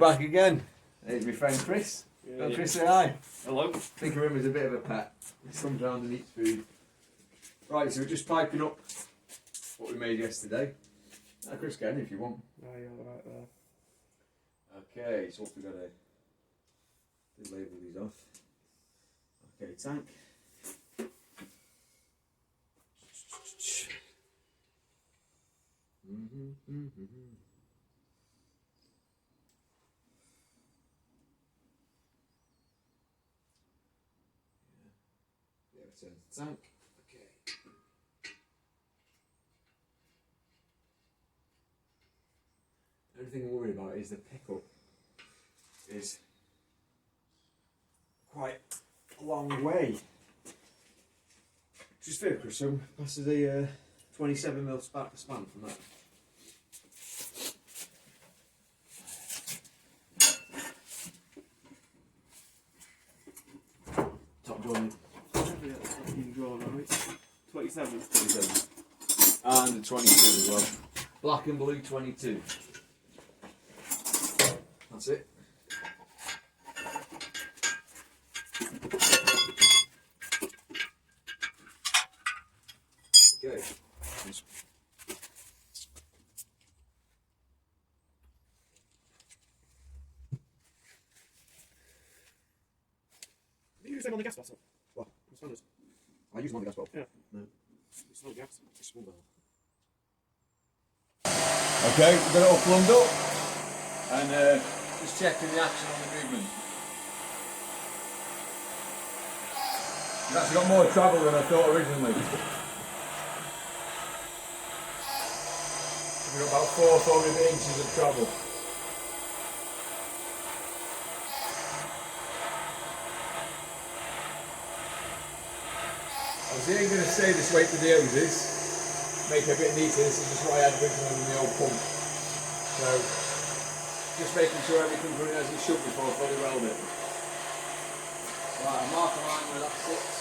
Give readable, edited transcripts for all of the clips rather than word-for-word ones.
Back again. There's my friend Chris. Yeah. Chris, say hi. Hello. Think of him as a bit of a pet. He comes round and eats food. Right, so we're just piping up what we made yesterday. Chris, get in if you want. Oh, you're right there. Okay, so what we got to label these off. Okay, tank. Yeah, return to tank. Okay. The only thing I'm worried about is the pickup is quite a long way. Just fair, Chris, so passes a 27mm span from that. Top joint. You go on, right? 27. 27. And a 22 as well. Black and blue 22. That's it. Okay. Do you use them on the gas bottle? What? The spanners? I use them on the gas bulb. Yeah. No. It's not gas. It's small valve. Okay, we've got it all plumbed up. And just checking the action on the movement. We've actually got more travel than I thought originally. We've got about 400 inches of travel. I was going to say this weight with the hoses, make it a bit neater. This is just what I had originally with the old pump. So, just making sure everything's running as it should before I fully weld it. Right, I'll mark a line where that sits.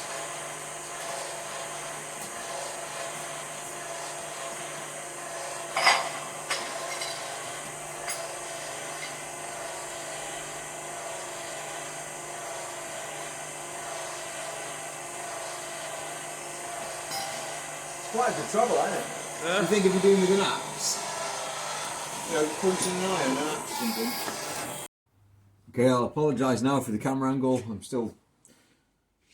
It's quite a good trouble, isn't it? Yeah. You think if you're doing with an axe, you know, punching an iron, an axe or something. Okay, I'll apologise now for the camera angle. I'm still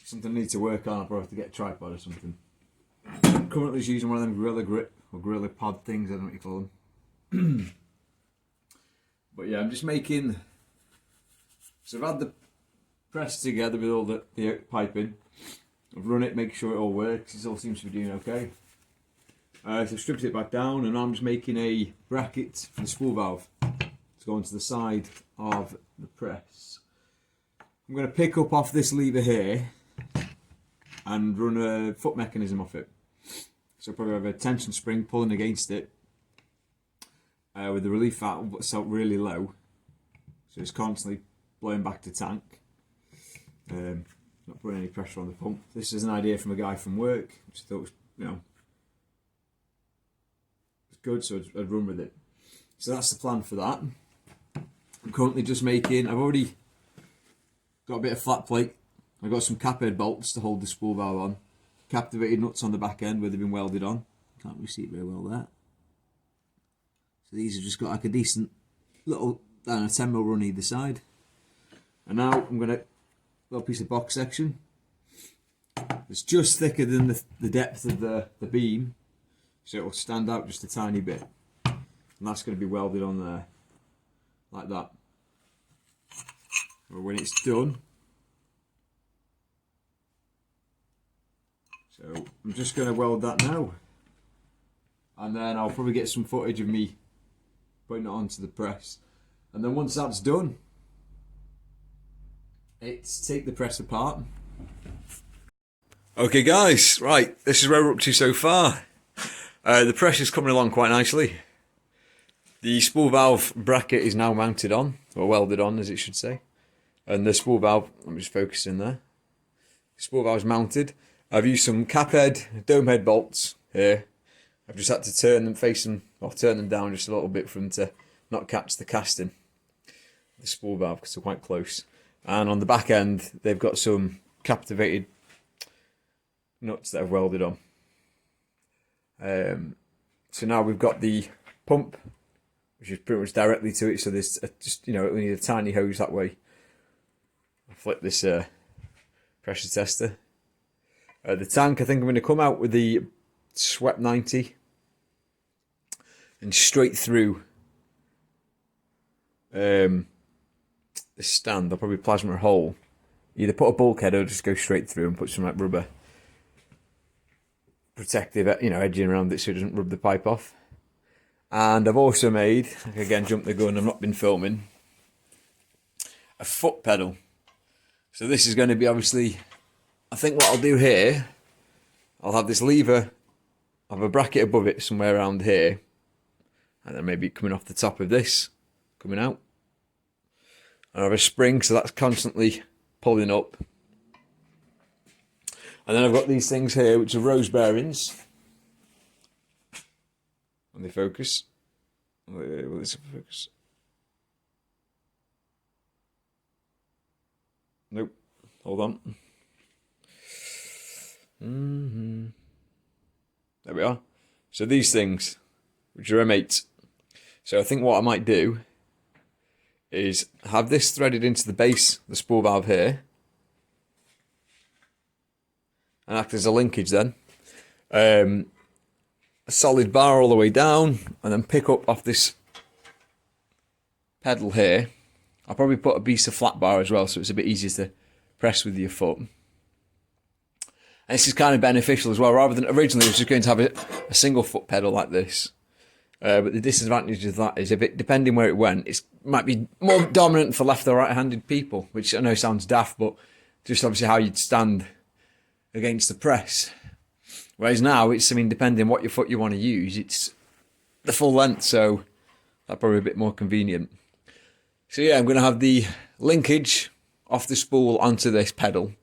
something I need to work on. I'll probably have to get a tripod or something. I'm currently just using one of them Gorilla Grip or Gorilla Pod things, I don't know what you call them. But yeah, I'm just making. So I've had the press together with all the piping. I've run it, make sure it all works. It all seems to be doing okay. So I've stripped it back down, and now I'm just making a bracket for the spool valve to go onto the side of the press. I'm going to pick up off this lever here and run a foot mechanism off it. So probably have a tension spring pulling against it with the relief valve set really low, so it's constantly blowing back to tank. Not putting any pressure on the pump. This is an idea from a guy from work, which I thought was, you know, was good, so I'd run with it. So that's the plan for that. I'm currently just making. I've already got a bit of flat plate. I've got some cap head bolts to hold the spool valve on. Captivated nuts on the back end where they've been welded on. Can't really see it very well there. So these have just got like a decent little, I don't know, 10mm run either side. And now I'm going to, little piece of box section. It's just thicker than the depth of the beam, so it will stand out just a tiny bit. And that's going to be welded on there, like that. Well, when it's done, so I'm just going to weld that now. And then I'll probably get some footage of me putting it onto the press. And then once that's done, it's take the press apart. Okay guys, right, this is where we're up to so far. The pressure's coming along quite nicely. The spool valve bracket is now mounted on, or welded on as it should say. And the spool valve, I'm just focusing there. Spool valve's mounted. I've used some cap head, dome head bolts here. I've just had to turn them facing, or turn them down just a little bit for them to not catch the casting. the spool valve because they're quite close. And on the back end, they've got some captivated nuts that I've welded on. So now we've got the pump, which is pretty much directly to it. So there's just, we need a tiny hose that way. I'll flip this pressure tester. The tank, I think I'm going to come out with the Swept 90 and straight through the stand. I'll probably plasma a hole. Either put a bulkhead or just go straight through and put some like rubber protective, edging around it so it doesn't rub the pipe off. And I've also made, again, jump the gun, I've not been filming, a foot pedal. So this is going to be obviously, I think what I'll do here, I'll have this lever, I'll have a bracket above it somewhere around here, and then maybe coming off the top of this, coming out. And I have a spring, so that's constantly pulling up. And then I've got these things here, which are rose bearings. And they focus. Will this focus? Nope. Hold on. There we are. So these things, which are M8. So I think what I might do is have this threaded into the base, the spool valve here, and act as a linkage then. A solid bar all the way down, and then pick up off this pedal here. I'll probably put a piece of flat bar as well, so it's a bit easier to press with your foot. And this is kind of beneficial as well, rather than originally I was just going to have a single foot pedal like this. But the disadvantage of that is, if it, depending where it went, it might be more dominant for left or right-handed people, which I know sounds daft, but just obviously how you'd stand against the press. Whereas now, it's, depending what your foot you want to use, it's the full length, so that's probably a bit more convenient. So yeah, I'm going to have the linkage off the spool onto this pedal,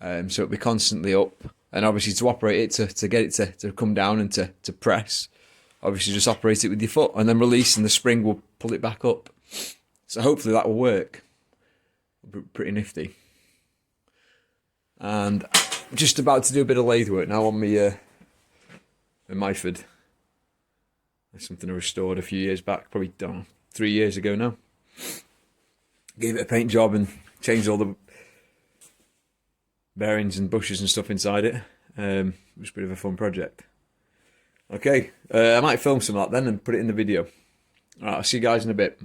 so it'll be constantly up, and obviously to operate it, to get it to come down and to press, obviously just operate it with your foot, and then release, and the spring will pull it back up. So hopefully that will work. Pretty nifty. And I'm just about to do a bit of lathe work now on my Myford. That's something I restored a few years back, probably 3 years ago now. Gave it a paint job and changed all the bearings and bushes and stuff inside it. It was a bit of a fun project. Okay, I might film some of that then and put it in the video. Alright, I'll see you guys in a bit.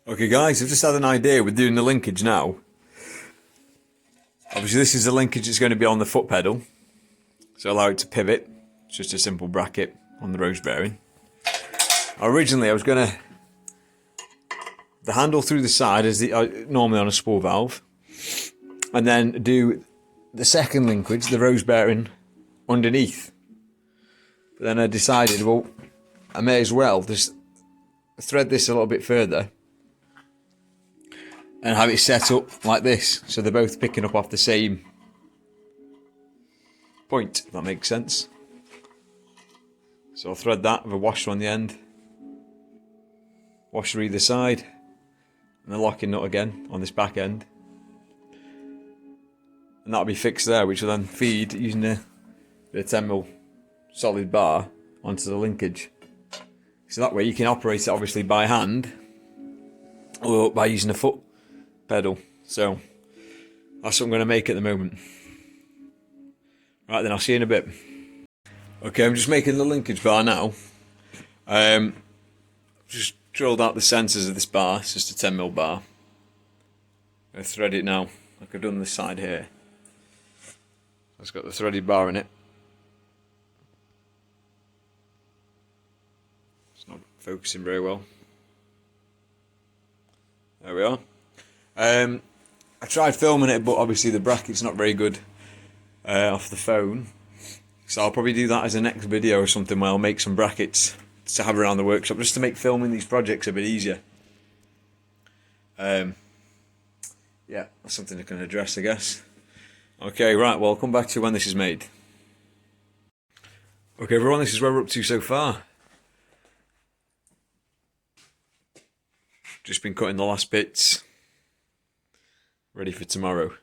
Okay guys, I've just had an idea with doing the linkage now. Obviously this is the linkage that's going to be on the foot pedal, so allow it to pivot. It's just a simple bracket on the rose bearing. Originally I was going to, the handle through the side as normally on a spool valve, and then do the second linkage, the rose bearing, underneath. But then I decided, well, I may as well just thread this a little bit further and have it set up like this, so they're both picking up off the same point, if that makes sense. So I'll thread that with a washer on the end, washer either side, and a locking nut again on this back end, and that'll be fixed there, which will then feed using a 10mm solid bar onto the linkage. So that way you can operate it obviously by hand or by using a foot pedal. So that's what I'm going to make at the moment. Right then, I'll see you in a bit. Okay, I'm just making the linkage bar now. Just drilled out the sensors of this bar. It's just a 10mm bar. I'm going to thread it now, like I've done this side here. It's got the threaded bar in it. It's not focusing very well. There we are. I tried filming it, but obviously the bracket's not very good off the phone. So I'll probably do that as a next video or something where I'll make some brackets to have around the workshop, just to make filming these projects a bit easier. Yeah, that's something I can address, I guess. Okay, right, well, I'll come back to when this is made. Okay, everyone, this is where we're up to so far. Just been cutting the last bits, ready for tomorrow.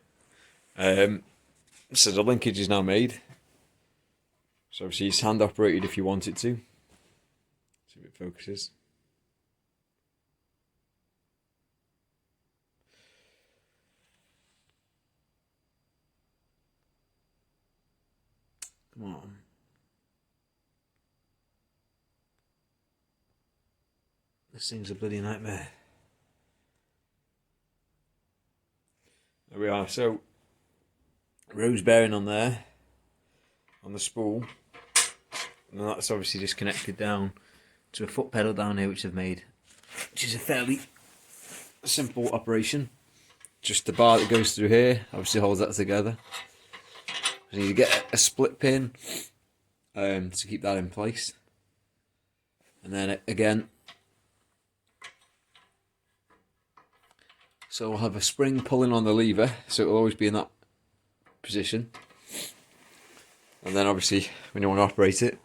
So the linkage is now made. So obviously it's hand operated if you want it to. See if it focuses. Come on. This thing's a bloody nightmare. There we are. So, rose bearing on there, on the spool, and that's obviously just connected down to a foot pedal down here, which I've made, which is a fairly simple operation. Just the bar that goes through here obviously holds that together. I need to get a split pin to keep that in place, and then again. So we'll have a spring pulling on the lever, so it'll always be in that position. And then obviously, when you want to operate it,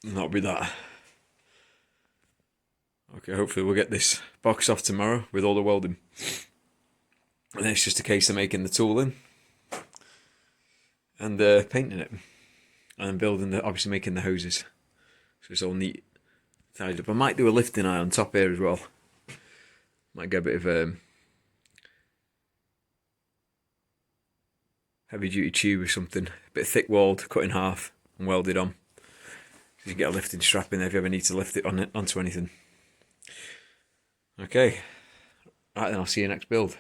and that'll be that. Okay, hopefully we'll get this box off tomorrow with all the welding. And then it's just a case of making the tooling and painting it. And building obviously making the hoses. So it's all neat, tied up. I might do a lifting eye on top here as well. Might get a bit of heavy duty tube or something. A bit thick walled, cut in half and welded on. So you get a lifting strap in there if you ever need to lift it onto anything. Okay, right then, I'll see you next build.